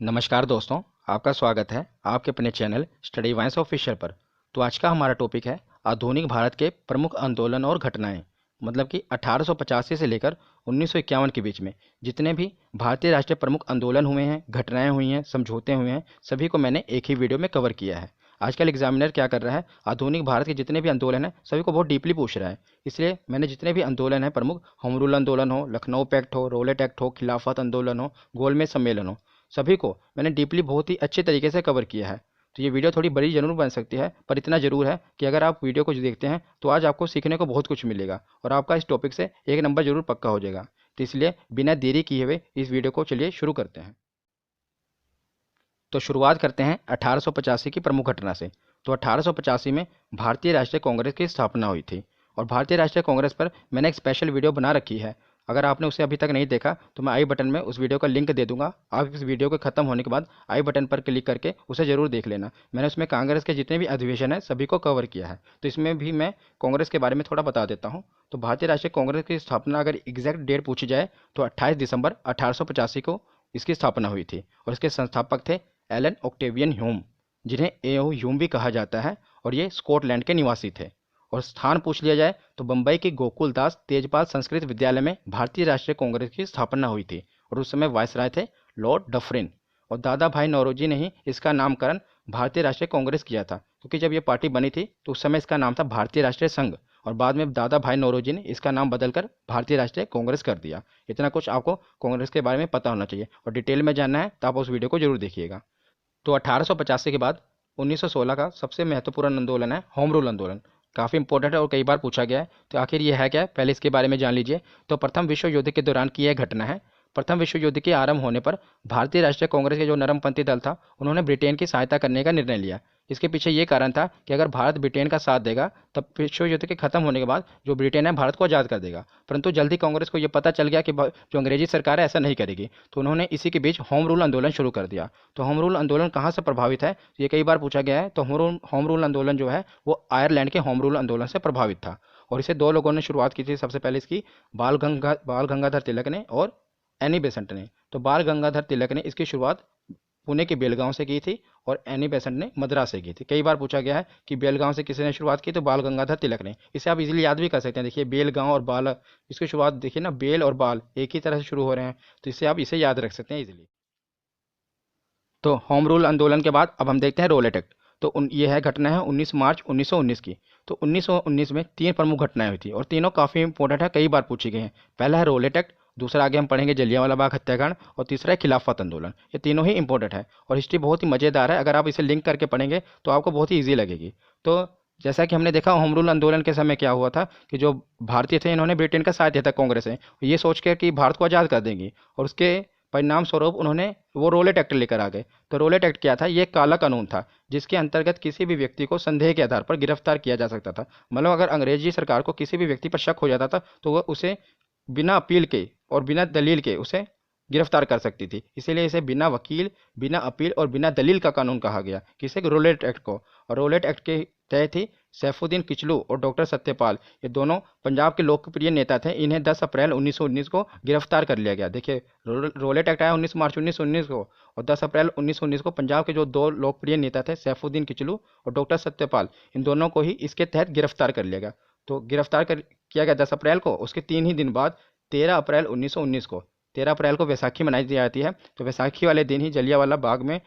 नमस्कार दोस्तों, आपका स्वागत है आपके अपने चैनल स्टडी वाइंस ऑफिशियल पर। तो आज का हमारा टॉपिक है आधुनिक भारत के प्रमुख आंदोलन और घटनाएं। मतलब कि 1885 से लेकर 1951 के बीच में जितने भी भारतीय राष्ट्रीय प्रमुख आंदोलन हुए हैं, घटनाएं हुई हैं, समझौते हुए हैं, सभी को मैंने एक ही वीडियो में कवर किया है। आजकल एग्जामिनर क्या कर रहा है, आधुनिक भारत के जितने भी आंदोलन हैं सभी को बहुत डीपली पूछ रहा है। इसलिए मैंने जितने भी आंदोलन हैं प्रमुख, होम रूल आंदोलन हो, लखनऊ पैक्ट हो, रोलेट एक्ट हो, खिलाफत आंदोलन हो, गोलमेज सम्मेलन हो, सभी को मैंने डीपली बहुत ही अच्छे तरीके से कवर किया है। तो ये वीडियो थोड़ी बड़ी जरूर बन सकती है, पर इतना ज़रूर है कि अगर आप वीडियो को देखते हैं तो आज आपको सीखने को बहुत कुछ मिलेगा और आपका इस टॉपिक से एक नंबर जरूर पक्का हो जाएगा। तो इसलिए बिना देरी किए हुए इस वीडियो को चलिए शुरू करते हैं। तो शुरुआत करते हैं 1885 की प्रमुख घटना से। तो 1885 में भारतीय राष्ट्रीय कांग्रेस की स्थापना हुई थी और भारतीय राष्ट्रीय कांग्रेस पर मैंने एक स्पेशल वीडियो बना रखी है। अगर आपने उसे अभी तक नहीं देखा तो मैं आई बटन में उस वीडियो का लिंक दे दूंगा। आप इस वीडियो के खत्म होने के बाद आई बटन पर क्लिक करके उसे जरूर देख लेना। मैंने उसमें कांग्रेस के जितने भी अधिवेशन हैं सभी को कवर किया है। तो इसमें भी मैं कांग्रेस के बारे में थोड़ा बता देता हूँ। तो भारतीय राष्ट्रीय कांग्रेस की स्थापना अगर एग्जैक्ट डेट पूछी जाए तो 28 दिसंबर 1885 को इसकी स्थापना हुई थी और इसके संस्थापक थे एलन ऑक्टेवियन ह्यूम, जिन्हें एओ ह्यूम भी कहा जाता है, और ये स्कॉटलैंड के निवासी थे। और स्थान पूछ लिया जाए तो बम्बई के गोकुल दास तेजपाल संस्कृत विद्यालय में भारतीय राष्ट्रीय कांग्रेस की स्थापना हुई थी और उस समय वायसराय थे लॉर्ड डफरिन। और दादा भाई नौरोजी ने ही इसका नामकरण भारतीय राष्ट्रीय कांग्रेस किया था, क्योंकि जब ये पार्टी बनी थी तो उस समय इसका नाम था भारतीय राष्ट्रीय संघ और बाद में दादा भाई नौरोजी ने इसका नाम बदलकर भारतीय राष्ट्रीय कांग्रेस कर दिया। इतना कुछ आपको कांग्रेस के बारे में पता होना चाहिए और डिटेल में जानना है तो आप उस वीडियो को जरूर देखिएगा। तो 1885 के बाद 1916 का सबसे महत्वपूर्ण आंदोलन है होम रूल आंदोलन। काफ़ी इंपॉर्टेंट है और कई बार पूछा गया है। तो आखिर ये है क्या, पहले इसके बारे में जान लीजिए। तो प्रथम विश्व युद्ध के दौरान की यह घटना है। प्रथम विश्व युद्ध के आरंभ होने पर भारतीय राष्ट्रीय कांग्रेस के जो नरमपंथी दल था उन्होंने ब्रिटेन की सहायता करने का निर्णय लिया। इसके पीछे ये कारण था कि अगर भारत ब्रिटेन का साथ देगा तब विश्व युद्ध के खत्म होने के बाद जो ब्रिटेन है भारत को आज़ाद कर देगा। परंतु जल्दी कांग्रेस को यह पता चल गया कि जो अंग्रेजी सरकार है ऐसा नहीं करेगी, तो उन्होंने इसी के बीच होम रूल आंदोलन शुरू कर दिया। तो होम रूल आंदोलन कहाँ से प्रभावित है, ये कई बार पूछा गया है। तो होम रूल आंदोलन जो है वो आयरलैंड के होम रूल आंदोलन से प्रभावित था और इसे दो लोगों ने शुरुआत की थी। सबसे पहले इसकी बाल गंगाधर तिलक ने और एनी बेसेंट ने। तो बाल गंगाधर तिलक ने इसकी शुरुआत पुणे के बेलगांव से की थी और एनी बेसेंट ने मद्रास से की थी। कई बार पूछा गया है कि बेलगांव से किसी ने शुरुआत की, तो बाल गंगाधर तिलक ने। इसे आप इजीली याद भी कर सकते हैं। देखिए बेलगांव और बाल, इसकी शुरुआत देखिए ना, बेल और बाल एक ही तरह से शुरू हो रहे हैं, तो इससे आप इसे याद रख सकते हैं इजीली। तो होम रूल आंदोलन के बाद अब हम देखते हैं रोलेट एक्ट। तो ये है घटना है 19 मार्च 1919 की। तो 1919 में तीन प्रमुख घटनाएं हुई थी और तीनों काफ़ी इंपॉर्टेंट है, कई बार पूछी गई हैं। पहला है रोलेट एक्ट, दूसरा आगे हम पढ़ेंगे जलियांवाला बाग हत्याकांड, और तीसरा है खिलाफत आंदोलन। ये तीनों ही इंपॉर्टेंट है और हिस्ट्री बहुत ही मज़ेदार है। अगर आप इसे लिंक करके पढ़ेंगे तो आपको बहुत ही ईजी लगेगी। तो जैसा कि हमने देखा होम रूल आंदोलन के समय क्या हुआ था कि जो भारतीय थे इन्होंने ब्रिटेन का साथ दिया था कांग्रेस से, ये सोच के कि भारत को आज़ाद कर देंगी, और उसके परिणाम स्वरूप उन्होंने वो रोलेट एक्ट लेकर आ गए। तो रोलेट एक्ट क्या था, ये एक काला कानून था जिसके अंतर्गत किसी भी व्यक्ति को संदेह के आधार पर गिरफ्तार किया जा सकता था। मतलब अगर अंग्रेजी सरकार को किसी भी व्यक्ति पर शक हो जाता था तो वह उसे बिना अपील के और बिना दलील के उसे गिरफ्तार कर सकती थी। इसीलिए इसे बिना वकील, बिना अपील और बिना दलील का कानून कहा गया, किसे, रोलेट एक्ट को। और रोलेट एक्ट के तहत ही सैफुद्दीन किचलू और डॉक्टर सत्यपाल, ये दोनों पंजाब के लोकप्रिय नेता थे, इन्हें 10 अप्रैल 1919 को गिरफ्तार कर लिया गया। देखिए रोलेट एक्ट आया 19 मार्च 1919 को, और 10 अप्रैल 1919 को पंजाब के जो दो लोकप्रिय नेता थे सैफुद्दीन किचलू और डॉक्टर सत्यपाल, इन दोनों को ही इसके तहत गिरफ्तार कर लिया गया। तो गिरफ्तार कर किया गया 10 अप्रैल को। उसके 3 ही दिन बाद 13 अप्रैल 1919 को, 13 अप्रैल को वैसाखी मनाई जाती है। तो वैसाखी वाले दिन ही जलियांवाला बाग में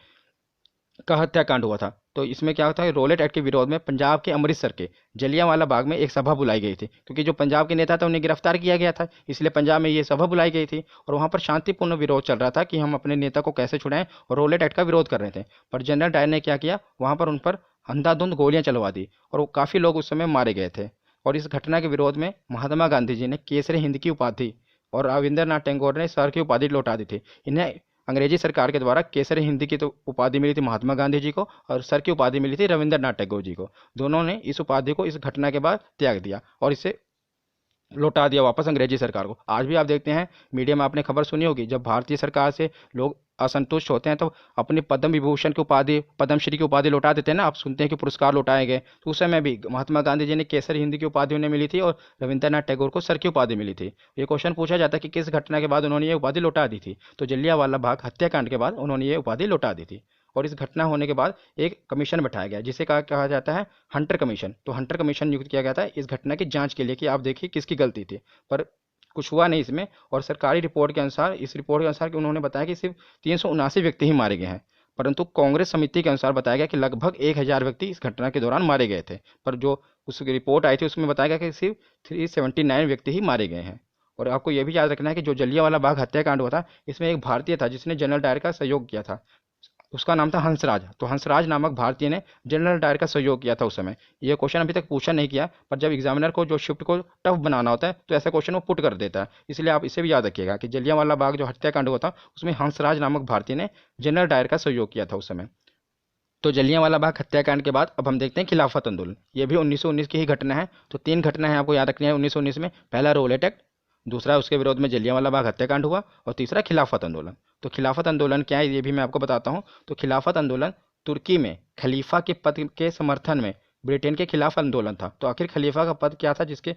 का हत्याकांड हुआ था। तो इसमें क्या होता है, रोलेट एक्ट के विरोध में पंजाब के अमृतसर के जलियांवाला बाग में एक सभा बुलाई गई थी, क्योंकि जो पंजाब के नेता थे उन्हें गिरफ्तार किया गया था, इसलिए पंजाब में ये सभा बुलाई गई थी। और वहाँ पर शांतिपूर्ण विरोध चल रहा था कि हम अपने नेता को कैसे छुड़ाएं, और रोलेट एक्ट का विरोध कर रहे थे। पर जनरल डायर ने क्या किया, वहाँ पर उन पर अंधाधुंध गोलियां चलवा दी और काफ़ी लोग उस समय मारे गए थे। और इस घटना के विरोध में महात्मा गांधी जी ने केसरी हिंद की उपाधि और रविंद्रनाथ टैगोर ने सर की उपाधि लौटा दी थी। इन्हें अंग्रेजी सरकार के द्वारा केसरी हिंदी की तो उपाधि मिली थी महात्मा गांधी जी को, और सर की उपाधि मिली थी रविंद्रनाथ टैगोर जी को। दोनों ने इस उपाधि को इस घटना के बाद त्याग दिया और इसे लौटा दिया वापस अंग्रेजी सरकार को। आज भी आप देखते हैं मीडिया में, आपने खबर सुनी होगी, जब भारतीय सरकार से लोग असंतुष्ट होते हैं तो अपनी पद्म विभूषण की उपाधि, पद्मश्री की उपाधि लौटा देते हैं ना, आप सुनते हैं कि पुरस्कार लौटाए गए। तो उस समय भी महात्मा गांधी जी ने केसर हिंद की उपाधि उन्हें मिली थी और रविंद्रनाथ टैगोर को सर की उपाधि मिली थी। ये क्वेश्चन पूछा जाता है कि किस घटना के बाद उन्होंने ये उपाधि लौटा दी थी, तो जलियांवाला बाग हत्याकांड के बाद उन्होंने ये उपाधि लौटा दी थी। और इस घटना होने के बाद एक कमीशन बैठाया गया जिसे कहा कहा जाता है हंटर कमीशन। तो हंटर कमीशन नियुक्त किया गया था इस घटना की जांच के लिए कि आप देखिए किसकी गलती थी, पर कुछ हुआ नहीं इसमें। और सरकारी रिपोर्ट के अनुसार, इस रिपोर्ट के अनुसार कि उन्होंने बताया कि सिर्फ 379 व्यक्ति ही मारे गए हैं, परंतु कांग्रेस समिति के अनुसार बताया गया कि लगभग 1000 व्यक्ति इस घटना के दौरान मारे गए थे। पर जो उस रिपोर्ट आई थी उसमें बताया गया कि सिर्फ 379 व्यक्ति ही मारे गए हैं। और आपको यह भी याद रखना है कि जो जलियांवाला बाग हत्याकांड हुआ था इसमें एक भारतीय था जिसने जनरल डायर का सहयोग किया था, उसका नाम था हंसराज। तो हंसराज नामक भारतीय ने जनरल डायर का सहयोग किया था उस समय। ये क्वेश्चन अभी तक पूछा नहीं किया, पर जब एग्जामिनर को जो शिफ्ट को टफ बनाना होता है तो ऐसा क्वेश्चन वो पुट कर देता है। इसलिए आप इसे भी याद रखिएगा कि जलियांवाला बाग जो हत्याकांड हुआ था उसमें हंसराज नामक भारतीय ने जनरल डायर का सहयोग किया था उस समय। तो जलियांवाला बाग हत्याकांड के बाद अब हम देखते हैं खिलाफत आंदोलन। ये भी 1919 की ही घटना है। तो 3 घटना है आपको याद रखनी है 1919 में। पहला रोलेट एक्ट, दूसरा उसके विरोध में जलियांवाला बाग हत्याकांड हुआ, और तीसरा खिलाफत आंदोलन। तो खिलाफत आंदोलन क्या है ये भी मैं आपको बताता हूँ। तो खिलाफत आंदोलन तुर्की में खलीफा के पद के समर्थन में ब्रिटेन के खिलाफ आंदोलन था। तो आखिर खलीफा का पद क्या था जिसके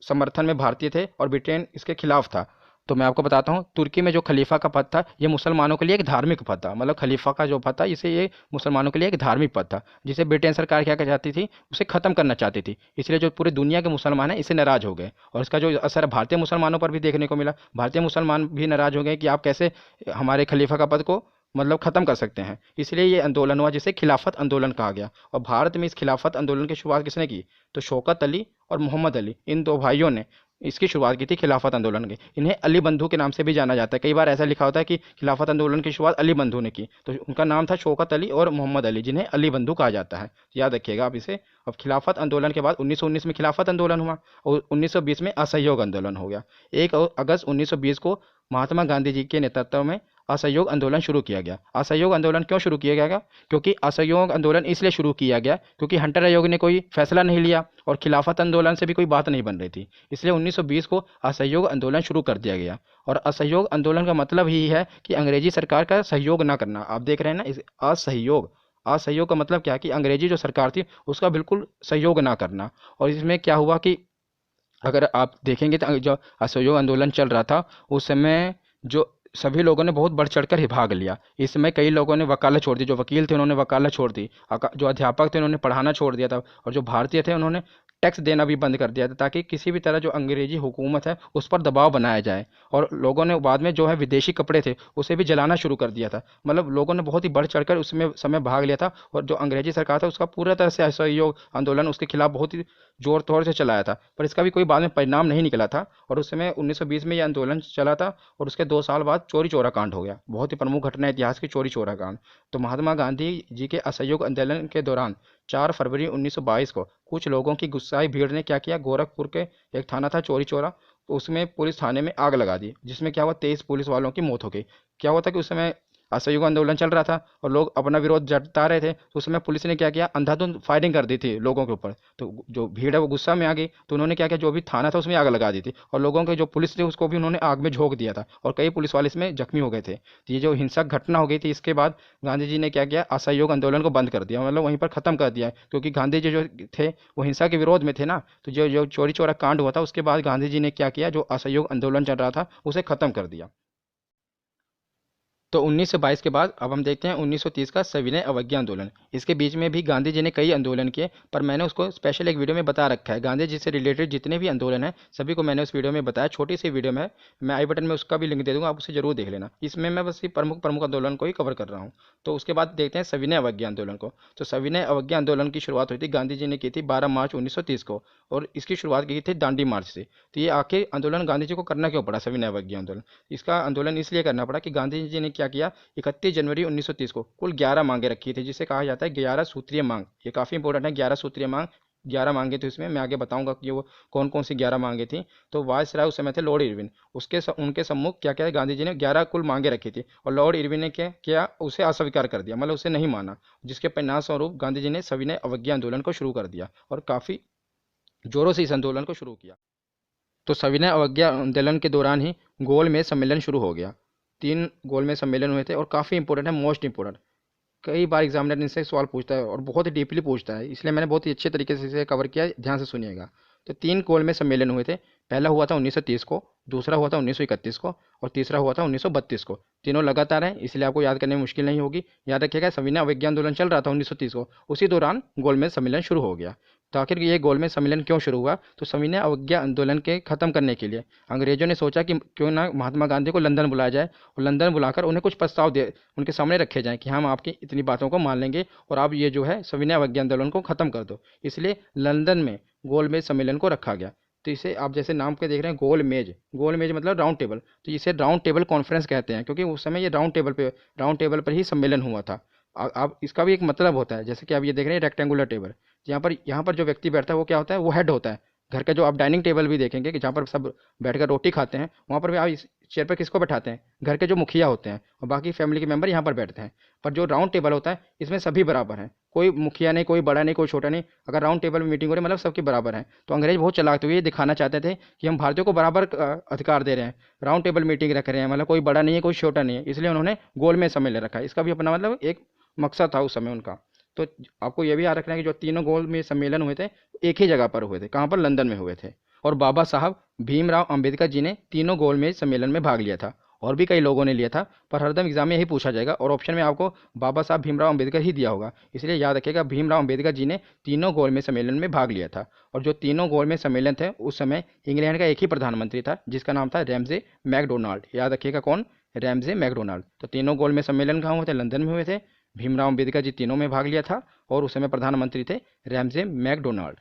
समर्थन में भारतीय थे और ब्रिटेन इसके खिलाफ था? तो मैं आपको बताता हूँ, तुर्की में जो खलीफा का पद था ये मुसलमानों के लिए एक धार्मिक पद था। मतलब खलीफा का जो पद था इसे ये मुसलमानों के लिए एक धार्मिक पद था, जिसे ब्रिटेन सरकार क्या कर चाहती थी, उसे खत्म करना चाहती थी। इसलिए जो पूरी दुनिया के मुसलमान हैं इससे नाराज हो गए, और इसका जो असर भारतीय मुसलमानों पर भी देखने को मिला। भारतीय मुसलमान भी नाराज हो गए कि आप कैसे हमारे खलीफा का पद को मतलब खत्म कर सकते हैं। इसलिए ये आंदोलन हुआ जिसे खिलाफत आंदोलन कहा गया। और भारत में इस खिलाफत आंदोलन की शुरुआत किसने की? तो शौकत अली और मोहम्मद अली, इन दो भाइयों ने इसकी शुरुआत की थी खिलाफत आंदोलन की। इन्हें अली बंधु के नाम से भी जाना जाता है। कई बार ऐसा लिखा होता है कि खिलाफत आंदोलन की शुरुआत अली बंधु ने की, तो उनका नाम था शौकत अली और मोहम्मद अली, जिन्हें अली बंधु कहा जाता है। याद रखिएगा आप इसे। अब खिलाफत आंदोलन के बाद 1919 में खिलाफत आंदोलन हुआ और 1920 में असहयोग आंदोलन हो गया। 1 अगस्त 1920 को महात्मा गांधी जी के नेतृत्व में असहयोग आंदोलन शुरू किया गया। असहयोग आंदोलन क्यों शुरू किया गया? क्योंकि असहयोग आंदोलन इसलिए शुरू किया गया क्योंकि हंटर आयोग ने कोई फैसला नहीं लिया और खिलाफत आंदोलन से भी कोई बात नहीं बन रही थी। इसलिए 1920 को असहयोग आंदोलन शुरू कर दिया गया। और असहयोग आंदोलन का मतलब ही है कि अंग्रेजी सरकार का सहयोग ना करना। आप देख रहे हैं ना, इस असहयोग, असहयोग का मतलब क्या है कि अंग्रेजी जो सरकार थी उसका बिल्कुल सहयोग ना करना। और इसमें क्या हुआ कि अगर आप देखेंगे तो जो असहयोग आंदोलन चल रहा था उस समय जो सभी लोगों ने बहुत बढ़ चढ़कर ही भाग लिया। इस समय कई लोगों ने वकालत छोड़ दी, जो वकील थे उन्होंने वकालत छोड़ दी, जो अध्यापक थे उन्होंने पढ़ाना छोड़ दिया था, और जो भारतीय थे उन्होंने टैक्स देना भी बंद कर दिया था, ताकि किसी भी तरह जो अंग्रेजी हुकूमत है उस पर दबाव बनाया जाए। और लोगों ने बाद में जो है विदेशी कपड़े थे उसे भी जलाना शुरू कर दिया था। मतलब लोगों ने बहुत ही बढ़ चढ़कर उसमें समय भाग लिया था, और जो अंग्रेजी सरकार था उसका पूरा तरह से असहयोग आंदोलन उसके खिलाफ बहुत ही जोर तौर से चलाया था। पर इसका भी कोई बाद में परिणाम नहीं निकला था। और उस समय 1920 में यह आंदोलन चला था, और उसके 2 साल बाद चोरी चौरा कांड हो गया। बहुत ही प्रमुख घटना है इतिहास की, चोरी चौरा कांड। तो महात्मा गांधी जी के असहयोग आंदोलन के दौरान 4 फरवरी 1922 को कुछ लोगों की गुस्साई भीड़ ने क्या किया, गोरखपुर के एक थाना था चोरी चौरा, उसमें पुलिस थाने में आग लगा दी, जिसमें क्या हुआ 23 पुलिस वालों की मौत हो गई। क्या हुआ था कि उस समय असहयोग आंदोलन चल रहा था और लोग अपना विरोध जता रहे थे, तो उस समय पुलिस ने क्या किया, अंधाधुंध फायरिंग कर दी थी लोगों के ऊपर। तो जो भीड़ है वो गुस्सा में आ गई, तो उन्होंने क्या किया, जो भी थाना था उसमें आग लगा दी थी, और लोगों के जो पुलिस थे उसको भी उन्होंने आग में झोंक दिया था, और कई पुलिस वाले इसमें जख्मी हो गए थे। तो ये जो हिंसक घटना हो गई थी, इसके बाद गांधी जी ने क्या किया, असहयोग आंदोलन को बंद कर दिया, मतलब वहीं पर खत्म कर दिया। क्योंकि गांधी जी जो थे वो हिंसा के विरोध में थे ना, तो जो जो चोरी चोरा कांड हुआ था उसके बाद गांधी जी ने क्या किया, जो असहयोग आंदोलन चल रहा था उसे खत्म कर दिया। तो 1922 के बाद अब हम देखते हैं 1930 का सविनय अवज्ञा आंदोलन। इसके बीच में भी गांधी जी ने कई आंदोलन किए, पर मैंने उसको स्पेशल एक वीडियो में बता रखा है। गांधी जी से रिलेटेड जितने भी आंदोलन हैं सभी को मैंने उस वीडियो में बताया, छोटी सी वीडियो में है। मैं आई बटन में उसका भी लिंक दे दूंगा, आप उसे जरूर देख लेना। इसमें मैं बस ये प्रमुख प्रमुख आंदोलन को ही कवर कर रहा हूँ। तो उसके बाद देखते हैं सविनय अवज्ञा आंदोलन को। तो सविनय अवज्ञा आंदोलन की शुरुआत हुई थी, गांधी जी ने की थी 12 मार्च 1930 को, और इसकी शुरुआत की थी दांडी मार्च से। तो ये आखिर आंदोलन गांधी जी को करना क्यों पड़ा, सविनय अवज्ञा आंदोलन? इसका आंदोलन इसलिए करना पड़ा कि गांधी जी ने क्या किया, 31 जनवरी 1930 को कुल 11 मांगे रखी थी, जिसे कहा जाता है 11 सूत्रीय मांग। ये काफ़ी इंपॉर्टेंट है, 11 सूत्रीय मांग। 11 मांगे थी उसमें, मैं आगे बताऊंगा कि वो कौन कौन सी 11 मांगे थी। तो वायसराय उस समय थे लॉर्ड इरविन, उनके सम्मुख क्या क्या गांधी जी ने 11 कुल मांगे रखी थी, और लॉर्ड इरविन ने क्या किया, उसे अस्वीकार कर दिया, मतलब उसे नहीं माना। जिसके परिणाम स्वरूप गांधी जी ने सविनय अवज्ञा आंदोलन को शुरू कर दिया, और काफ़ी जोरों से इस आंदोलन को शुरू किया। तो सविनय अवज्ञा आंदोलन के दौरान ही गोल में सम्मेलन शुरू हो गया। 3 गोलमेज सम्मेलन हुए थे और काफ़ी इंपॉर्टेंट है, मोस्ट इंपॉर्टेंट। कई बार एग्जामिनर इनसे सवाल पूछता है और बहुत ही डीपली पूछता है, इसलिए मैंने बहुत ही अच्छे तरीके से इसे कवर किया है, ध्यान से सुनिएगा। तो 3 गोलमेज सम्मेलन हुए थे। पहला हुआ था 1930 को, दूसरा हुआ था 1931 को और तीसरा हुआ था 1932 को। तीनों लगातार हैं, इसलिए आपको याद करने में मुश्किल नहीं होगी। याद रखिएगा, सविनय अवज्ञा आंदोलन चल रहा था 1930 को, उसी दौरान गोलमेज सम्मेलन शुरू हो गया। तो आखिर ये गोलमेज सम्मेलन क्यों शुरू हुआ? तो सविनय अवज्ञा आंदोलन के खत्म करने के लिए अंग्रेजों ने सोचा कि क्यों ना महात्मा गांधी को लंदन बुलाया जाए और लंदन बुलाकर उन्हें कुछ प्रस्ताव दे उनके सामने रखे जाएं कि हम आपकी इतनी बातों को मान लेंगे और आप ये जो है सविनय अवज्ञा आंदोलन को खत्म कर दो। इसलिए लंदन में गोलमेज सम्मेलन को रखा गया। तो इसे आप जैसे नाम के देख रहे हैं, गोल मेज मतलब राउंड टेबल, तो इसे राउंड टेबल कॉन्फ्रेंस कहते हैं, क्योंकि उस समय ये राउंड टेबल पर ही सम्मेलन हुआ था। अब इसका भी एक मतलब होता है, जैसे कि आप ये देख रहे हैं रेक्टेंगुलर टेबल, यहाँ पर जो व्यक्ति बैठता है वो क्या होता है, वो हेड होता है। घर का जो आप डाइनिंग टेबल भी देखेंगे कि जहाँ पर सब बैठकर रोटी खाते हैं, वहाँ पर भी आप इस चेयर पर किसको बैठाते हैं? घर के जो मुखिया होते हैं, और बाकी फैमिली के मेंबर यहाँ पर बैठते हैं। पर जो राउंड टेबल होता है, इसमें सभी बराबर हैं, कोई मुखिया नहीं, कोई बड़ा नहीं, कोई छोटा नहीं। अगर राउंड टेबल में मीटिंग हो रही है मतलब सबके बराबर हैं। तो अंग्रेज बहुत चालाक थे, ये दिखाना चाहते थे कि हम भारतीयों को बराबर अधिकार दे रहे हैं, राउंड टेबल मीटिंग रख रहे हैं, मतलब कोई बड़ा नहीं है कोई छोटा नहीं है, इसलिए उन्होंने गोल में सम्मेलन रखा है। इसका भी अपना मतलब एक मकसद था उस समय उनका। तो आपको ये भी याद रखना है कि जो तीनों गोल में सम्मेलन हुए थे, एक ही जगह पर हुए थे। कहाँ पर? लंदन में हुए थे। और बाबा साहब भीमराव अंबेडकर जी ने तीनों गोलमेज सम्मेलन में भाग लिया था। और भी कई लोगों ने लिया था, पर हरदम एग्जाम में यही पूछा जाएगा और ऑप्शन में आपको बाबा साहब भीमराव अंबेडकर ही दिया होगा, इसलिए याद रखिएगा भीमराव अंबेडकर जी ने तीनों गोलमेज सम्मेलन में भाग लिया था। और जो तीनों गोलमेज सम्मेलन थे, उस समय इंग्लैंड का एक ही प्रधानमंत्री था जिसका नाम था रैमजे मैकडोनाल्ड। याद रखिएगा कौन? Ramsay MacDonald. तो तीनों गोलमेज सम्मेलन कहाँ हुए थे? लंदन में हुए थे। भीमराव अंबेडकर जी तीनों में भाग लिया था और उस समय प्रधानमंत्री थे रैमजे मैकडोनाल्ड।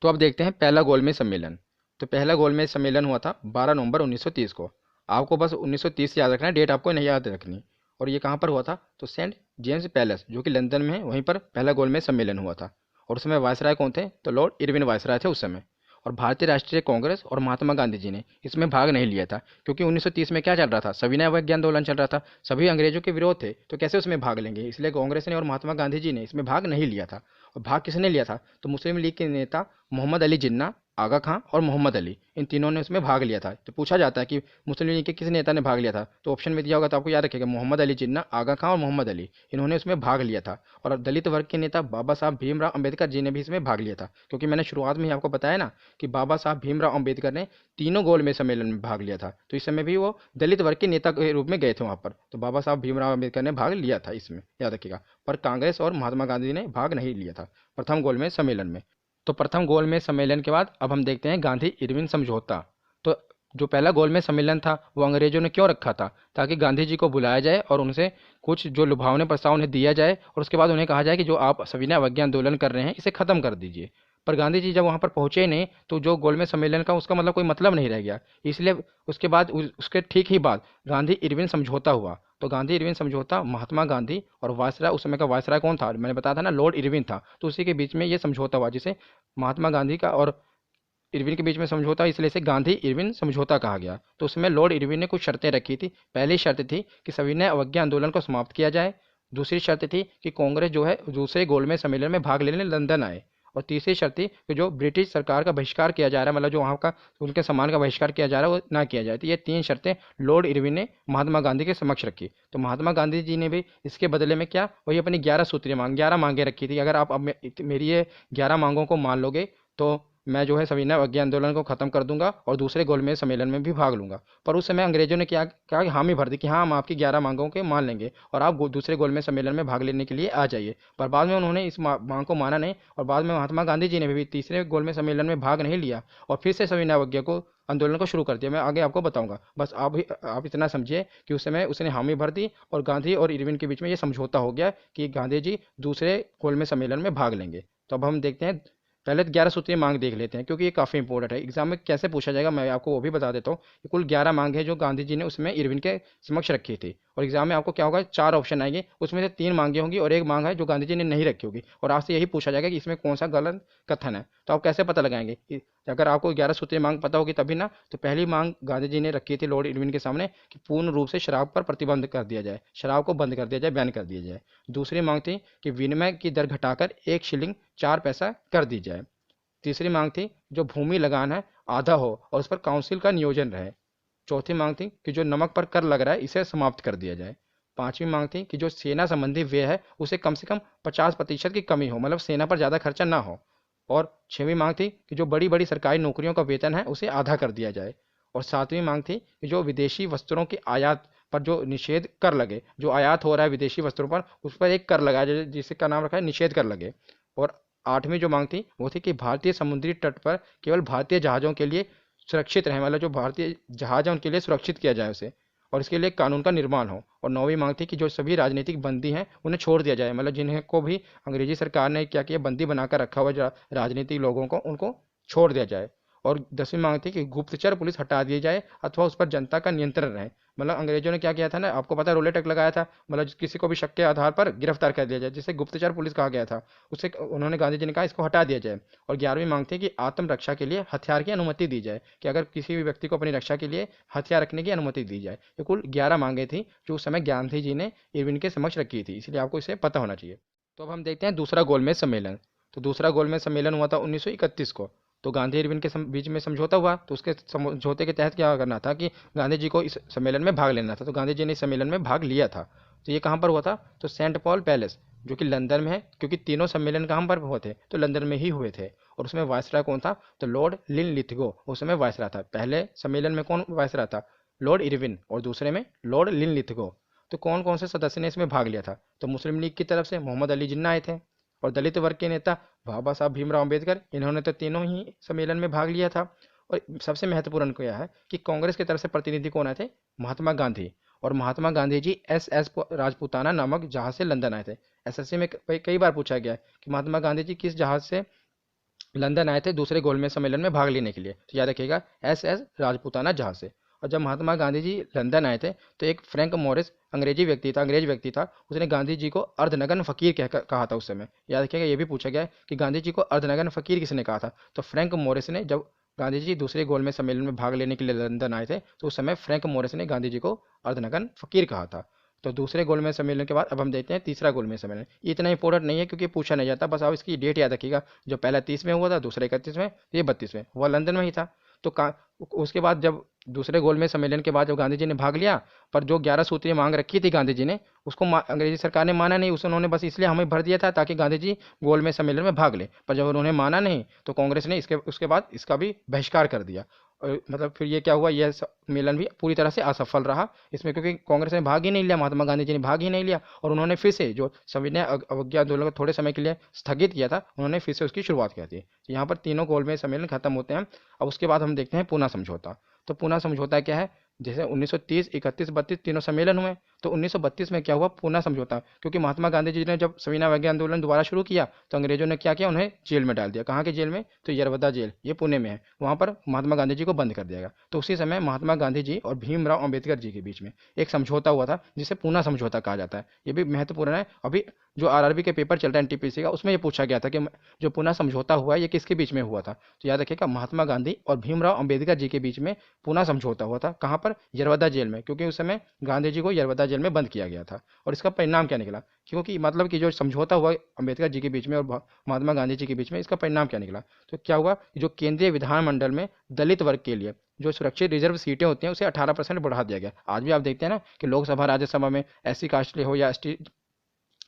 तो अब देखते हैं पहला गोलमेज सम्मेलन। तो पहला गोलमेज सम्मेलन हुआ था 12 नवंबर 1930 को। आपको बस 1930 याद रखना है, डेट आपको नहीं याद रखनी। और ये कहाँ पर हुआ था? तो सेंट जेम्स पैलेस, जो कि लंदन में है, वहीं पर पहला गोलमेज सम्मेलन हुआ था। और उस समय वायसराय कौन थे? तो लॉर्ड इरविन वायसराय थे उस समय। और भारतीय राष्ट्रीय कांग्रेस और महात्मा गांधी जी ने इसमें भाग नहीं लिया था, क्योंकि 1930 में क्या चल रहा था? सविनय अवज्ञा आंदोलन चल रहा था, सभी अंग्रेजों के विरोध थे, तो कैसे उसमें भाग लेंगे? इसलिए कांग्रेस ने और महात्मा गांधी जी ने इसमें भाग नहीं लिया था। और भाग किसने लिया था? तो मुस्लिम लीग के नेता मोहम्मद अली जिन्ना, आगा खां और मोहम्मद अली, इन तीनों ने उसमें भाग लिया था। तो पूछा जाता है कि मुस्लिम लीग के किस नेता ने भाग लिया था, तो ऑप्शन में दिया होगा, तो आपको याद रखिएगा मोहम्मद अली जिन्ना, आगा खां और मोहम्मद अली, इन्होंने उसमें भाग लिया था। और दलित वर्ग के नेता बाबा साहब भीमराव अंबेडकर जी ने भी इसमें भाग लिया था, क्योंकि मैंने शुरुआत में ही आपको बताया ना कि बाबा साहब भीमराव अंबेडकर ने तीनों गोल में सम्मेलन में भाग लिया था, तो इस समय भी वो दलित वर्ग के नेता के रूप में गए थे वहाँ पर। तो बाबा साहब भीमराव अंबेडकर ने भाग लिया था इसमें, याद रखिएगा। पर कांग्रेस और महात्मा गांधी ने भाग नहीं लिया था प्रथम गोल में सम्मेलन में। तो प्रथम गोलमेज सम्मेलन के बाद अब हम देखते हैं गांधी इरविन समझौता। तो जो पहला गोलमेज सम्मेलन था वो अंग्रेजों ने क्यों रखा था? ताकि गांधी जी को बुलाया जाए और उनसे कुछ जो लुभावने प्रस्ताव उन्हें दिया जाए और उसके बाद उन्हें कहा जाए कि जो आप सविनय अवज्ञा आंदोलन कर रहे हैं इसे खत्म कर दीजिए। पर गांधी जी जब वहां पर पहुंचे ही नहीं, तो जो गोलमेज सम्मेलन का उसका मतलब कोई मतलब नहीं रह गया। इसलिए उसके बाद उसके ठीक ही बाद गांधी इरविन समझौता हुआ। तो गांधी इरविन समझौता महात्मा गांधी और वायसराय, उस समय का वायसराय कौन था? मैंने बताया था ना, लॉर्ड इरविन था। तो उसी के बीच में ये समझौता हुआ, जिसे महात्मा गांधी का और इरविन के बीच में समझौता, इसलिए इसे गांधी इरविन समझौता कहा गया। तो उसमें लॉर्ड इरविन ने कुछ शर्तें रखी थी। पहली शर्त थी कि सविनय अवज्ञा आंदोलन को समाप्त किया जाए। दूसरी शर्त थी कि कांग्रेस जो है दूसरे गोलमेज सम्मेलन में भाग लेने लंदन आए। और तीसरी शर्त थी कि जो ब्रिटिश सरकार का बहिष्कार किया जा रहा है, मतलब जो वहाँ का उनके सामान का बहिष्कार किया जा रहा है, वो ना किया जाए। तो ये 3 शर्तें लॉर्ड इरविन ने महात्मा गांधी के समक्ष रखी। तो महात्मा गांधी जी ने भी इसके बदले में क्या, वही अपनी 11 सूत्रीय मांग, 11 मांगे रखी थी। अगर आप अब मेरी ये 11 मांगों को मान लोगे तो मैं जो है सविनय अवज्ञा आंदोलन को खत्म कर दूंगा और दूसरे गोलमेज सम्मेलन में भी भाग लूंगा। पर उस समय अंग्रेजों ने क्या कहा कि हामी भर दी कि हाँ, हम आपकी 11 मांगों के मान लेंगे और आप दूसरे गोलमेज सम्मेलन में भाग लेने के लिए आ जाइए। पर बाद में उन्होंने इस मांग को माना नहीं और बाद में महात्मा गांधी जी ने भी तीसरे गोलमेज सम्मेलन में भाग नहीं लिया और फिर से सविनय अवज्ञा को आंदोलन को शुरू कर दिया। मैं आगे आपको बताऊंगा, बस आप इतना समझिए कि उस समय उसने हामी भर दी और गांधी और इरविन के बीच में ये समझौता हो गया कि गांधी जी दूसरे गोलमेज सम्मेलन में भाग लेंगे। तो अब हम देखते हैं, पहले 11 सूत्रीय मांग देख लेते हैं, क्योंकि ये काफ़ी इंपॉर्टेंट है। एग्जाम में कैसे पूछा जाएगा मैं आपको वो भी बता देता हूँ। कुल 11 मांग है जो गांधी जी ने उसमें इरविन के समक्ष रखी थी। और एग्जाम में आपको क्या होगा, 4 ऑप्शन आएंगे, उसमें से 3 मांगे होंगी और एक मांग है जो गांधी जी ने नहीं रखी होगी। और आपसे यही पूछा जाएगा कि इसमें कौन सा गलत कथन है। तो आप कैसे पता लगाएंगे? अगर आपको 11 सूत्रीय मांग पता होगी तभी ना। तो पहली मांग गांधी जी ने रखी थी लॉर्ड इरविन के सामने कि पूर्ण रूप से शराब पर प्रतिबंध कर दिया जाए, शराब को बंद कर दिया जाए, बैन कर दिया जाए। दूसरी मांग थी कि विनिमय की दर घटाकर 1 शिलिंग 4 पैसा कर दी जाए। तीसरी मांग थी जो भूमि लगान है आधा हो और उस पर काउंसिल का नियोजन रहे। चौथी मांग थी कि जो नमक पर कर लग रहा है इसे समाप्त कर दिया जाए। पांचवी मांग थी कि जो सेना संबंधी व्यय है उसे कम से कम 50% की कमी हो, मतलब सेना पर ज़्यादा खर्चा ना हो। और छठवीं मांग थी कि जो बड़ी बड़ी सरकारी नौकरियों का वेतन है उसे आधा कर दिया जाए। और सातवीं मांग थी कि जो विदेशी वस्त्रों की आयात पर जो निषेध कर लगे, जो आयात हो रहा है विदेशी वस्त्रों पर उस पर एक कर लगाया जाए जिसका नाम रखा है निषेध कर लगे। और आठवीं जो मांग थी वो थी कि भारतीय समुद्री तट पर केवल भारतीय जहाज़ों के लिए सुरक्षित रहे, मतलब जो भारतीय जहाज है उनके लिए सुरक्षित किया जाए उसे, और इसके लिए कानून का निर्माण हो। और नौवीं मांग थी कि जो सभी राजनीतिक बंदी हैं उन्हें छोड़ दिया जाए, मतलब जिन्हें को भी अंग्रेजी सरकार ने क्या किया बंदी बनाकर रखा हुआ राजनीतिक लोगों को उनको छोड़ दिया जाए। और 10वीं मांग थी कि गुप्तचर पुलिस हटा दी जाए अथवा उस पर जनता का नियंत्रण रहे। मतलब अंग्रेजों ने क्या किया था ना, आपको पता है रोलेट एक्ट लगाया था, मतलब किसी को भी शक के आधार पर गिरफ्तार कर दिया जाए, जिसे गुप्तचर पुलिस कहा गया था। उसे उन्होंने गांधी जी ने कहा इसको हटा दिया जाए। और 11वीं मांग थी कि आत्मरक्षा के लिए हथियार की अनुमति दी जाए, कि अगर किसी भी व्यक्ति को अपनी रक्षा के लिए हथियार रखने की अनुमति दी जाए। ये कुल 11 मांगे थी जो उस समय गांधी जी ने इरविन के समक्ष रखी थी, इसलिए आपको इसे पता होना चाहिए। तो अब हम देखते हैं दूसरा गोलमेज सम्मेलन। तो दूसरा गोलमेज सम्मेलन हुआ था 1931 को। तो गांधी इरविन के बीच में समझौता हुआ, तो उसके समझौते के तहत क्या करना था कि गांधी जी को इस सम्मेलन में भाग लेना था। तो गांधी जी ने इस सम्मेलन में भाग लिया था। तो ये कहाँ पर हुआ था, तो सेंट पॉल पैलेस जो कि लंदन में है, क्योंकि तीनों सम्मेलन कहाँ पर हुए थे, तो लंदन में ही हुए थे। और उसमें वायसराय कौन था, तो लॉर्ड लिनलिथगो उस समय वायसराय था। पहले सम्मेलन में कौन वायसराय था, लॉर्ड इरविन, और दूसरे में लॉर्ड लिनलिथगो। तो कौन कौन से सदस्य ने इसमें भाग लिया था, तो मुस्लिम लीग की तरफ से मोहम्मद अली जिन्ना आए थे, और दलित वर्ग के नेता बाबा साहब भीमराव अम्बेडकर, इन्होंने तो तीनों ही सम्मेलन में भाग लिया था। और सबसे महत्वपूर्ण क्या है कि कांग्रेस की तरफ से प्रतिनिधि कौन आए थे, महात्मा गांधी। और महात्मा गांधी जी एस राजपूताना नामक जहाज से लंदन आए थे। एसएससी में कई बार पूछा गया है कि महात्मा गांधी जी किस जहाज से लंदन आए थे दूसरे गोलमेज सम्मेलन में भाग लेने के लिए, तो याद रखिएगा एस राजपूताना जहाज से। और जब महात्मा गांधी जी लंदन आए थे तो एक फ्रैंक मॉरिस अंग्रेज व्यक्ति था, उसने गांधी जी को अर्धनग्न फकीर कहा था उस समय। याद रखिएगा, ये भी पूछा गया है कि गांधी जी को अर्धनग्न फकीर किसने कहा था, तो फ्रैंक मॉरिस ने। जब गांधी जी दूसरे गोलमेज सम्मेलन में भाग लेने के लिए लंदन आए थे तो उस समय फ्रैंक मॉरिस ने गांधी जी को अर्धनग्न फकीर कहा था। तो दूसरे गोलमेज सम्मेलन के बाद अब हम देखते हैं तीसरा गोलमेज सम्मेलन। ये इतना इंपॉर्टेंट नहीं है क्योंकि पूछा नहीं जाता, बस आप इसकी डेट याद रखिएगा। जो पहला 30 में हुआ था, दूसरा 31 में, ये 32 में हुआ, लंदन में ही था। तो उसके बाद जब दूसरे गोलमेज सम्मेलन के बाद जब गांधी जी ने भाग लिया, पर जो 11 सूत्रीय मांग रखी थी गांधी जी ने, उसको अंग्रेजी सरकार ने माना नहीं। उन्होंने बस इसलिए हमें भर दिया था ताकि गांधी जी गोलमेज सम्मेलन में भाग ले, पर जब उन्होंने माना नहीं तो कांग्रेस ने उसके बाद इसका भी बहिष्कार कर दिया। और मतलब फिर ये क्या हुआ, यह सम्मेलन भी पूरी तरह से असफल रहा इसमें, क्योंकि कांग्रेस ने भाग ही नहीं लिया, महात्मा गांधी जी ने भाग ही नहीं लिया। और उन्होंने फिर से जो सविनय अवज्ञा आंदोलन को थोड़े समय के लिए स्थगित किया था, उन्होंने फिर से उसकी शुरुआत की थी। तो यहाँ पर तीनों गोलमेज सम्मेलन खत्म होते हैं। अब उसके बाद हम देखते हैं पूना समझौता। तो पूना समझौता क्या है, जैसे 1930, 31, 32 तीनों सम्मेलन हुए, तो 1932 में क्या हुआ, पूना समझौता। क्योंकि महात्मा गांधी जी ने जब सविनय अवज्ञा आंदोलन दोबारा शुरू किया तो अंग्रेजों ने क्या किया, उन्हें जेल में डाल दिया। कहाँ के जेल में, तो यरवदा जेल, ये पुणे में है, वहाँ पर महात्मा गांधी जी को बंद कर दिया गया। तो उसी समय महात्मा गांधी जी और भीमराव अम्बेडकर जी के बीच में एक समझौता हुआ था जिसे पूना समझौता कहा जाता है। ये भी महत्वपूर्ण है। अभी जो आरआरबी के पेपर चल रहा है एनटीपीसी का, उसमें ये पूछा गया था कि जो पूना समझौता हुआ है ये किसके बीच में हुआ था, तो याद रखिएगा महात्मा गांधी और भीमराव अम्बेडकर जी के बीच में पूना समझौता हुआ था। कहाँ पर, यरवदा जेल में, क्योंकि उस समय गांधी जी को यरवदा जेल में बंद किया गया था। और इसका परिणाम क्या निकला, क्योंकि मतलब कि जो समझौता हुआ अम्बेडकर जी के बीच में और महात्मा गांधी जी के बीच में, इसका परिणाम क्या निकला, तो क्या हुआ, जो केंद्रीय विधानमंडल में दलित वर्ग के लिए जो सुरक्षित रिजर्व सीटें होती हैं उसे 18% बढ़ा दिया गया। आज भी आप देखते हैं ना कि लोकसभा राज्यसभा में एससी कास्ट हो या एसटी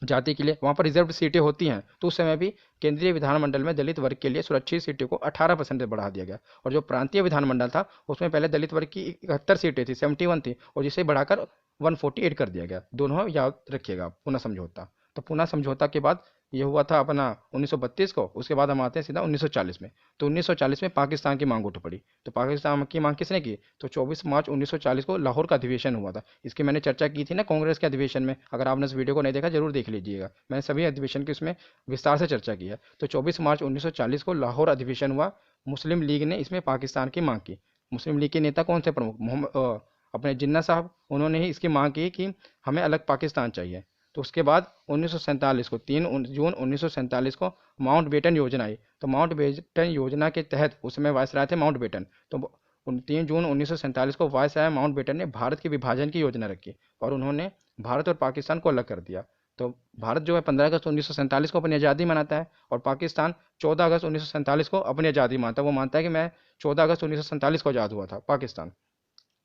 जाति के लिए वहाँ पर रिजर्व सीटें होती हैं, तो उस समय भी केंद्रीय विधानमंडल में दलित वर्ग के लिए सुरक्षित सीटों को 18% बढ़ा दिया गया। और जो प्रांतीय विधानमंडल था उसमें पहले दलित वर्ग की 71 सीटें थी, 71 थी, और जिसे बढ़ाकर 148 कर दिया गया। दोनों याद रखिएगा, पुनः समझौता। तो पुनः समझौता के बाद ये हुआ था अपना 1932 को। उसके बाद हम आते हैं सीधा 1940 में। तो 1940 में पाकिस्तान की मांग उठ पड़ी। तो पाकिस्तान की मांग किसने की, तो 24 मार्च 1940 को लाहौर का अधिवेशन हुआ था। इसकी मैंने चर्चा की थी ना कांग्रेस के अधिवेशन में, अगर आपने इस वीडियो को नहीं देखा जरूर देख लीजिएगा, मैंने सभी अधिवेशन की उसमें विस्तार से चर्चा की है। तो 24 मार्च 1940 को लाहौर अधिवेशन हुआ। मुस्लिम लीग ने इसमें पाकिस्तान की मांग की। मुस्लिम लीग के नेता कौन थे प्रमुख, मोहम्मद अपने जिन्ना साहब, उन्होंने ही इसकी मांग की कि हमें अलग पाकिस्तान चाहिए। तो उसके बाद 1947 को 3 जून 1947 को माउंट बेटन योजना आई। तो माउंट बेटन योजना के तहत उस समय वायसराय थे माउंट बेटन। तो 3 जून 1947 को वायसराय माउंट बेटन ने भारत के विभाजन की योजना रखी और उन्होंने भारत और पाकिस्तान को अलग कर दिया। तो भारत जो है 15 अगस्त 1947 को अपनी आज़ादी मनाता है और पाकिस्तान 14 अगस्त 1947 को अपनी आज़ादी मानता है। वो मानता है कि मैं 14 अगस्त 1947 को आज़ाद हुआ था पाकिस्तान।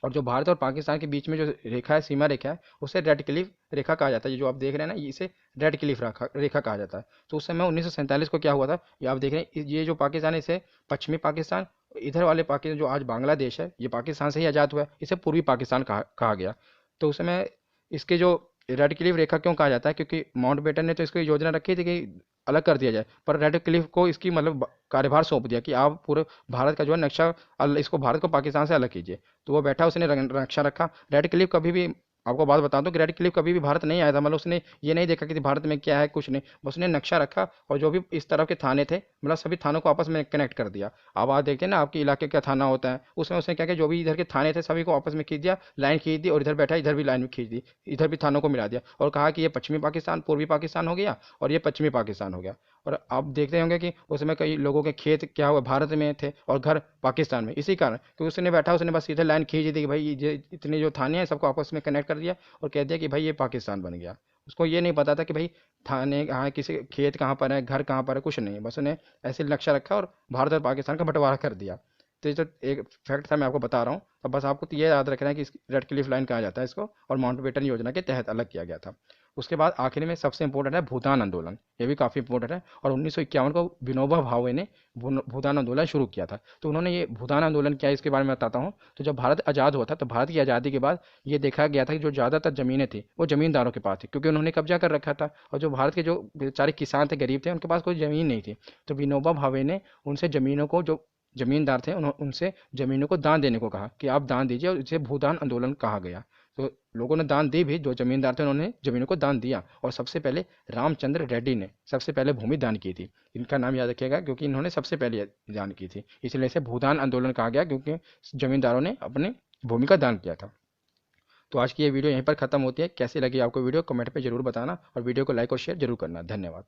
और जो भारत और पाकिस्तान के बीच में जो रेखा है, सीमा रेखा है, उसे रेड क्लिफ रेखा कहा जाता है। ये जो आप देख रहे हैं ना, इसे रेड क्लिफ रेखा रेखा कहा जाता है। तो उस समय 1947 को क्या हुआ था, ये आप देख रहे हैं, ये जो पाकिस्तान है इसे पश्चिमी पाकिस्तान, इधर वाले पाकिस्तान जो आज बांग्लादेश है, ये पाकिस्तान से ही आज़ाद हुआ है, इसे पूर्वी पाकिस्तान कहा गया। तो उस समय इसके जो रेड क्लिफ रेखा क्यों कहा जाता है, क्योंकि माउंटबेटन ने तो इसकी योजना रखी थी कि अलग कर दिया जाए, पर रेड क्लिफ को इसकी मतलब कार्यभार सौंप दिया कि आप पूरे भारत का जो है नक्शा, इसको भारत को पाकिस्तान से अलग कीजिए। तो वो बैठा, उसने नक्शा रखा। रेड क्लिफ कभी भी, आपको बात बता दूं कि रेड क्लिफ कभी भी भारत नहीं आया था, मतलब उसने ये नहीं देखा कि भारत में क्या है, कुछ नहीं, बस उसने नक्शा रखा और जो भी इस तरफ के थाने थे, मतलब सभी थानों को आपस में कनेक्ट कर दिया। अब आप देखते हैं ना, आपके इलाके का थाना होता है, उसमें उसने क्या किया, जो भी इधर के थाने थे सभी को आपस में खींच दिया, लाइन खींच दी, और इधर बैठा इधर भी लाइन में खींच दी, इधर भी थानों को मिला दिया और कहा कि ये पश्चिमी पाकिस्तान, पूर्वी पाकिस्तान हो गया और ये पश्चिमी पाकिस्तान हो गया। और आप देखते होंगे कि उसमें कई लोगों के खेत क्या हुआ, भारत में थे और घर पाकिस्तान में, इसी कारण क्योंकि उसने बैठा, उसने बस सीधे लाइन खींच दी कि भाई ये इतने जो थाने हैं सबको आपस में कनेक्ट कर दिया और कह दिया कि भाई ये पाकिस्तान बन गया। उसको ये नहीं पता था कि भाई थाने कहाँ है, किसी खेत कहाँ पर है, घर कहाँ पर है, कुछ नहीं, बस उन्हें ऐसे नक्शा रखा और भारत और पाकिस्तान का बंटवारा कर दिया। तो ये जो एक फैक्ट था मैं आपको बता रहा हूँ, अब बस आपको तो ये याद रखना है कि रेड क्लिफ लाइन कहा जाता है इसको, और माउंटबेटन योजना के तहत अलग किया गया था। उसके बाद आखिर में सबसे इंपॉर्टेंट है भूदान आंदोलन, ये भी काफ़ी इंपॉर्टेंट है। और 1951 को विनोबा भावे ने भूदान आंदोलन शुरू किया था। तो उन्होंने ये भूदान आंदोलन क्या है इसके बारे में बताता हूँ। तो जब भारत आज़ाद हुआ था, तो भारत की आज़ादी के बाद ये देखा गया था कि जो ज़्यादातर ज़मीनें थी वो ज़मींदारों के पास थी, क्योंकि उन्होंने कब्जा कर रखा था, और जो भारत के जो बेचारे किसान थे, गरीब थे, उनके पास कोई ज़मीन नहीं थी। तो विनोबा भावे ने उनसे ज़मीनों को, जो जमींदार थे, उनसे जमीनों को दान देने को कहा कि आप दान दीजिए, और इसे भूदान आंदोलन कहा गया। तो लोगों ने दान दी भी, जो जमींदार थे उन्होंने जमीनों को दान दिया, और सबसे पहले रामचंद्र रेड्डी ने सबसे पहले भूमि दान की थी। इनका नाम याद रखिएगा, क्योंकि इन्होंने सबसे पहले दान की थी, इसलिए इसे भूदान आंदोलन कहा गया, क्योंकि जमींदारों ने अपनी भूमि का दान किया था। तो आज की ये वीडियो यहीं पर खत्म होती है। कैसी लगी आपको वीडियो, कमेंट पे जरूर बताना, और वीडियो को लाइक और शेयर जरूर करना। धन्यवाद।